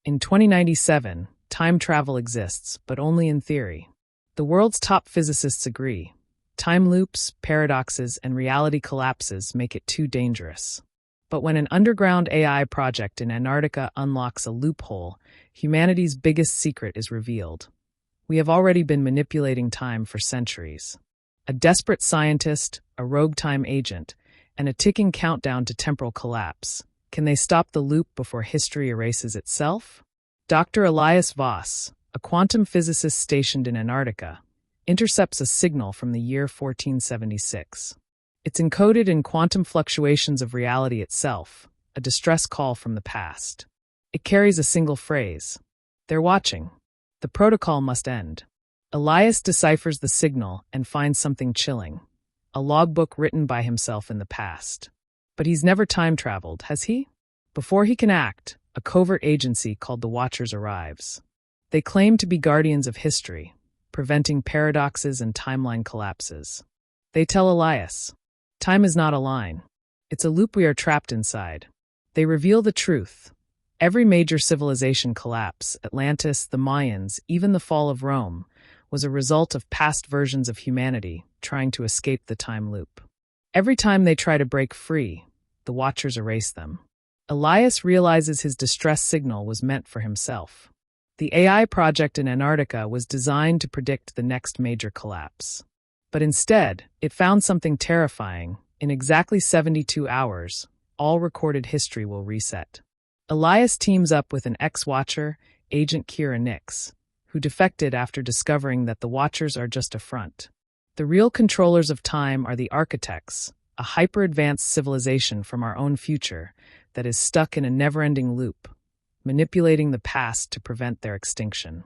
In 2097, time travel exists, but only in theory. The world's top physicists agree. Time loops, paradoxes, and reality collapses make it too dangerous. But when an underground AI project in Antarctica unlocks a loophole, humanity's biggest secret is revealed. We have already been manipulating time for centuries. A desperate scientist, a rogue time agent, and a ticking countdown to temporal collapse. Can they stop the loop before history erases itself? Dr. Elias Voss, a quantum physicist stationed in Antarctica, intercepts a signal from the year 1476. It's encoded in quantum fluctuations of reality itself, a distress call from the past. It carries a single phrase: "They're watching. The protocol must end." Elias deciphers the signal and finds something chilling: a logbook written by himself in the past. But he's never time-traveled, has he? Before he can act, a covert agency called the Watchers arrives. They claim to be guardians of history, preventing paradoxes and timeline collapses. They tell Elias, time is not a line. It's a loop we are trapped inside. They reveal the truth. Every major civilization collapse, Atlantis, the Mayans, even the fall of Rome, was a result of past versions of humanity trying to escape the time loop. Every time they try to break free, the Watchers erase them. Elias realizes his distress signal was meant for himself. The AI project in Antarctica was designed to predict the next major collapse. But instead, it found something terrifying. In exactly 72 hours, all recorded history will reset. Elias teams up with an ex-Watcher, Agent Kira Nix, who defected after discovering that the Watchers are just a front. The real controllers of time are the architects, a hyper-advanced civilization from our own future that is stuck in a never-ending loop, manipulating the past to prevent their extinction.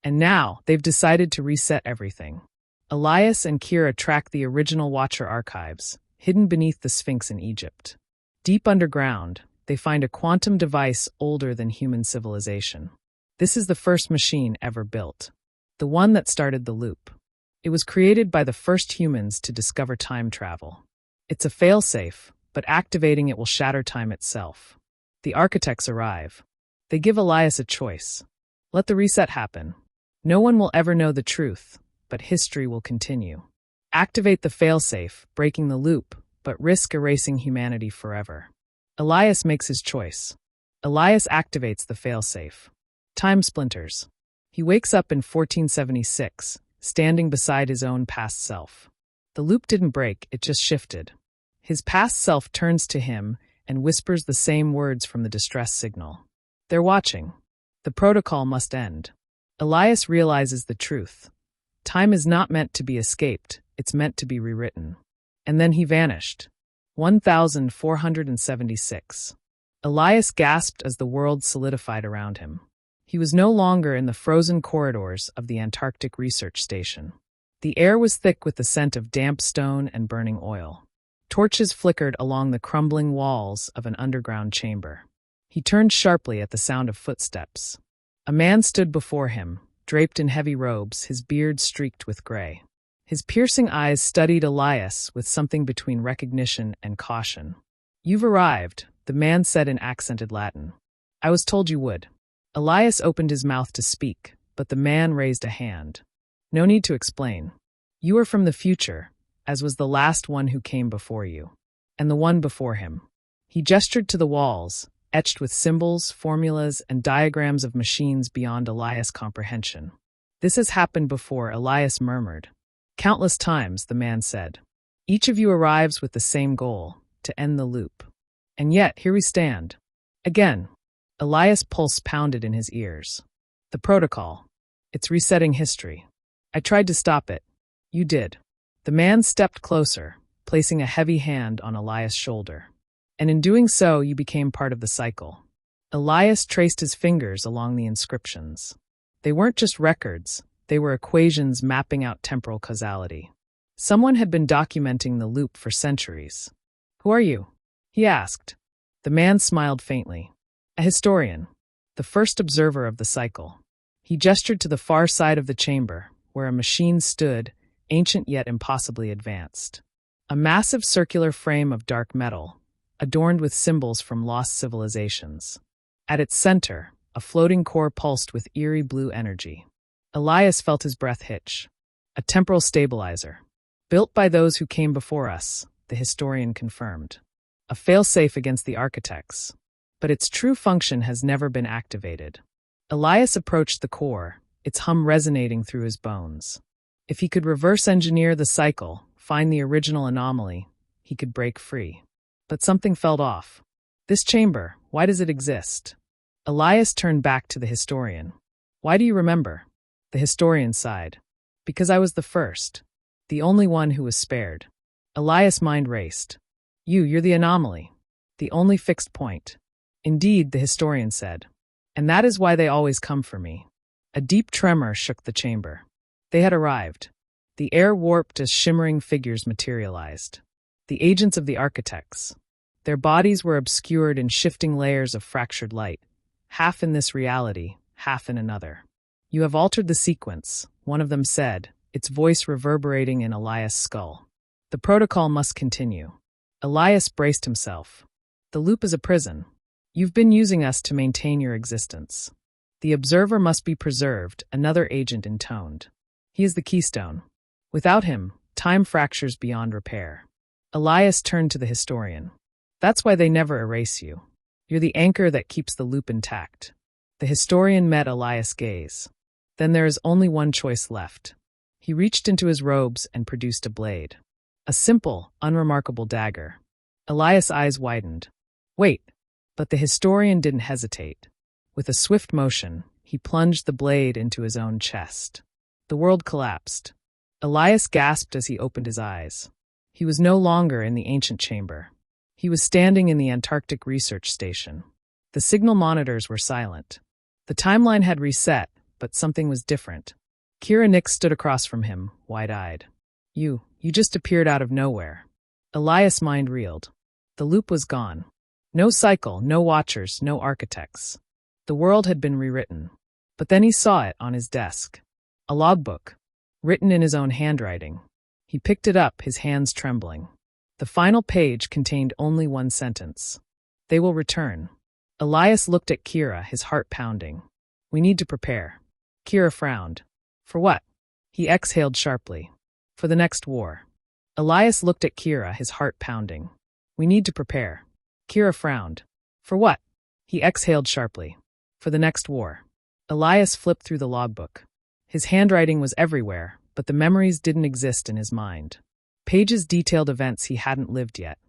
And now, they've decided to reset everything. Elias and Kira track the original Watcher archives, hidden beneath the Sphinx in Egypt. Deep underground, they find a quantum device older than human civilization. This is the first machine ever built, the one that started the loop. It was created by the first humans to discover time travel. It's a failsafe, but activating it will shatter time itself. The architects arrive. They give Elias a choice. Let the reset happen. No one will ever know the truth, but history will continue. Activate the failsafe, breaking the loop, but risk erasing humanity forever. Elias makes his choice. Elias activates the failsafe. Time splinters. He wakes up in 1476, standing beside his own past self. The loop didn't break, it just shifted. His past self turns to him and whispers the same words from the distress signal. They're watching. The protocol must end. Elias realizes the truth. Time is not meant to be escaped, it's meant to be rewritten. And then he vanished. 1476. Elias gasped as the world solidified around him. He was no longer in the frozen corridors of the Antarctic Research Station. The air was thick with the scent of damp stone and burning oil. Torches flickered along the crumbling walls of an underground chamber. He turned sharply at the sound of footsteps. A man stood before him, draped in heavy robes, his beard streaked with gray. His piercing eyes studied Elias with something between recognition and caution. "You've arrived," the man said in accented Latin. "I was told you would." Elias opened his mouth to speak, but the man raised a hand. "No need to explain. You are from the future, as was the last one who came before you. And the one before him." He gestured to the walls, etched with symbols, formulas, and diagrams of machines beyond Elias' comprehension. "This has happened before," Elias murmured. "Countless times," the man said. "Each of you arrives with the same goal, to end the loop. And yet, here we stand. Again." Elias' pulse pounded in his ears. "The protocol. It's resetting history. I tried to stop it. You did." The man stepped closer, placing a heavy hand on Elias' shoulder. "And in doing so, you became part of the cycle." Elias traced his fingers along the inscriptions. They weren't just records, they were equations mapping out temporal causality. Someone had been documenting the loop for centuries. "Who are you?" he asked. The man smiled faintly. "A historian, the first observer of the cycle." He gestured to the far side of the chamber, where a machine stood, ancient yet impossibly advanced. A massive circular frame of dark metal, adorned with symbols from lost civilizations. At its center, A floating core pulsed with eerie blue energy. Elias felt his breath hitch. A temporal stabilizer. Built by those who came before us, the historian confirmed. A failsafe against the architects. But its true function has never been activated. Elias approached the core, its hum resonating through his bones. If he could reverse engineer the cycle, find the original anomaly, he could break free. But something felt off. This chamber, why does it exist? Elias turned back to the historian. Why do you remember? The historian sighed. Because I was the first. The only one who was spared. Elias' mind raced. You're the anomaly. The only fixed point. Indeed, the historian said. And that is why they always come for me. A deep tremor shook the chamber. They had arrived. The air warped as shimmering figures materialized. The agents of the architects. Their bodies were obscured in shifting layers of fractured light, half in this reality, half in another. You have altered the sequence, one of them said, its voice reverberating in Elias' skull. The protocol must continue. Elias braced himself. The loop is a prison. You've been using us to maintain your existence. The observer must be preserved, another agent intoned. He is the keystone. Without him, time fractures beyond repair. Elias turned to the historian. That's why they never erase you. You're the anchor that keeps the loop intact. The historian met Elias' gaze. Then there is only one choice left. He reached into his robes and produced a blade. A simple, unremarkable dagger. Elias' eyes widened. Wait. But the historian didn't hesitate. With a swift motion, he plunged the blade into his own chest. The world collapsed. Elias gasped as he opened his eyes. He was no longer in the ancient chamber. He was standing in the Antarctic Research Station. The signal monitors were silent. The timeline had reset, but something was different. Kira Nix stood across from him, wide-eyed. You just appeared out of nowhere. Elias' mind reeled. The loop was gone. No cycle, no watchers, no architects. The world had been rewritten. But then he saw it on his desk. A logbook, written in his own handwriting. He picked it up, his hands trembling. The final page contained only one sentence. They will return. Elias looked at Kira, his heart pounding. We need to prepare. Kira frowned. For what? He exhaled sharply. For the next war. Elias looked at Kira, his heart pounding. We need to prepare. Kira frowned. For what? He exhaled sharply. For the next war. Elias flipped through the logbook. His handwriting was everywhere, but the memories didn't exist in his mind. Pages detailed events he hadn't lived yet.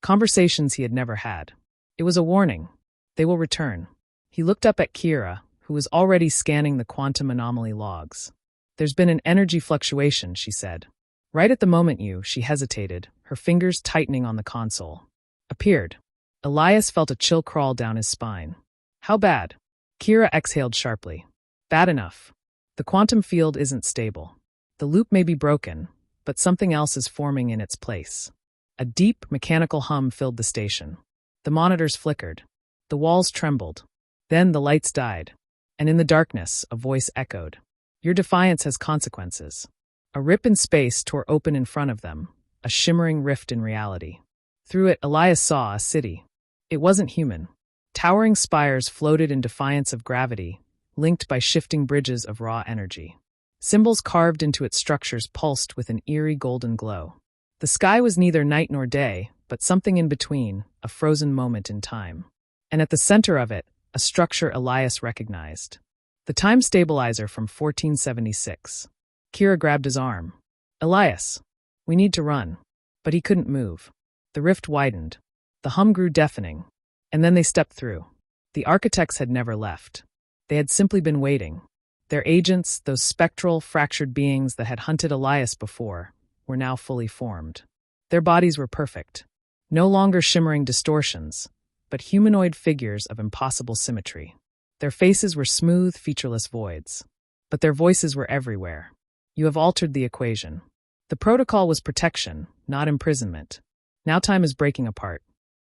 Conversations he had never had. It was a warning. They will return. He looked up at Kira, who was already scanning the quantum anomaly logs. There's been an energy fluctuation, she said. Right at the moment she hesitated, her fingers tightening on the console. Appeared. Elias felt a chill crawl down his spine. How bad? Kira exhaled sharply. Bad enough. The quantum field isn't stable. The loop may be broken, but something else is forming in its place. A deep, mechanical hum filled the station. The monitors flickered. The walls trembled. Then the lights died. And in the darkness, a voice echoed. Your defiance has consequences. A rip in space tore open in front of them, a shimmering rift in reality. Through it, Elias saw a city. It wasn't human. Towering spires floated in defiance of gravity, linked by shifting bridges of raw energy. Symbols carved into its structures pulsed with an eerie golden glow. The sky was neither night nor day, but something in between, a frozen moment in time. And at the center of it, a structure Elias recognized. The time stabilizer from 1476. Kira grabbed his arm. Elias, we need to run. But he couldn't move. The rift widened. The hum grew deafening. And then they stepped through. The architects had never left. They had simply been waiting. Their agents, those spectral, fractured beings that had hunted Elias before, were now fully formed. Their bodies were perfect. No longer shimmering distortions, but humanoid figures of impossible symmetry. Their faces were smooth, featureless voids. But their voices were everywhere. You have altered the equation. The protocol was protection, not imprisonment. Now time is breaking apart.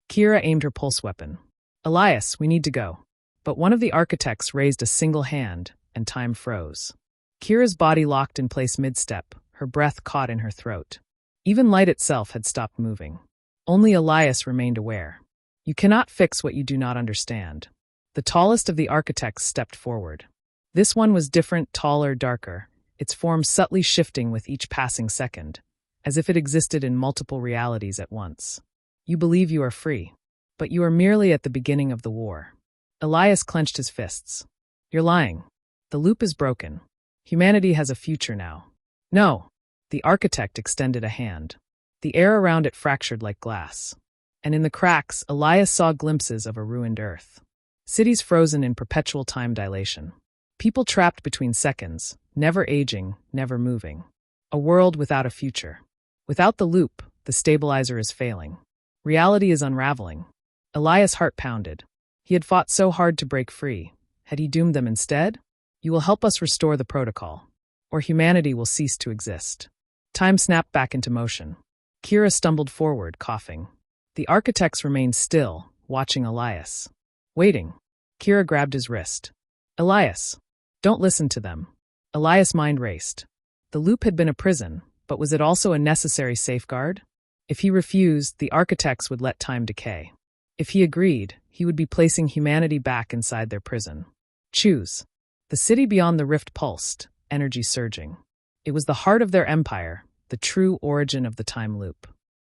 Kira aimed her pulse weapon. Elias, we need to go. But one of the architects raised a single hand, and time froze. Kira's body locked in place mid-step, her breath caught in her throat. Even light itself had stopped moving. Only Elias remained aware. You cannot fix what you do not understand. The tallest of the architects stepped forward. This one was different, taller, darker, its form subtly shifting with each passing second, as if it existed in multiple realities at once. You believe you are free, but you are merely at the beginning of the war. Elias clenched his fists. You're lying. The loop is broken. Humanity has a future now. No. The architect extended a hand. The air around it fractured like glass. And in the cracks, Elias saw glimpses of a ruined earth. Cities frozen in perpetual time dilation. People trapped between seconds, never aging, never moving. A world without a future. Without the loop, the stabilizer is failing. Reality is unraveling. Elias' heart pounded. He had fought so hard to break free. Had he doomed them instead? You will help us restore the protocol, or humanity will cease to exist. Time snapped back into motion. Kira stumbled forward, coughing. The architects remained still, watching Elias. Waiting. Kira grabbed his wrist. Elias, don't listen to them. Elias' mind raced. The loop had been a prison, but was it also a necessary safeguard? If he refused, the architects would let time decay. If he agreed, he would be placing humanity back inside their prison. Choose. The city beyond the rift pulsed, energy surging. It was the heart of their empire, the true origin of the time loop.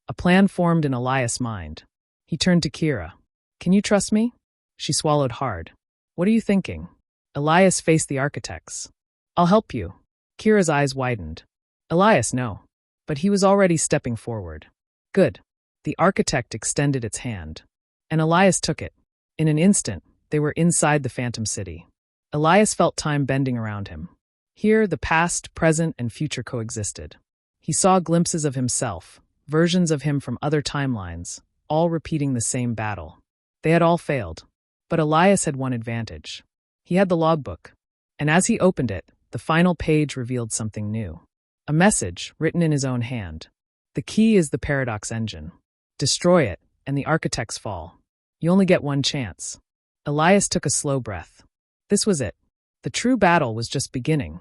A plan formed in Elias' mind. He turned to Kira. Can you trust me? She swallowed hard. What are you thinking? Elias faced the architects. I'll help you. Kira's eyes widened. Elias, no. But he was already stepping forward. Good. The architect extended its hand. And Elias took it. In an instant, they were inside the Phantom City. Elias felt time bending around him. Here, the past, present, and future coexisted. He saw glimpses of himself, versions of him from other timelines, all repeating the same battle. They had all failed. But Elias had one advantage. He had the logbook. And as he opened it, the final page revealed something new. A message, written in his own hand. The key is the paradox engine. Destroy it, and the architects fall. You only get one chance. Elias took a slow breath. This was it. The true battle was just beginning.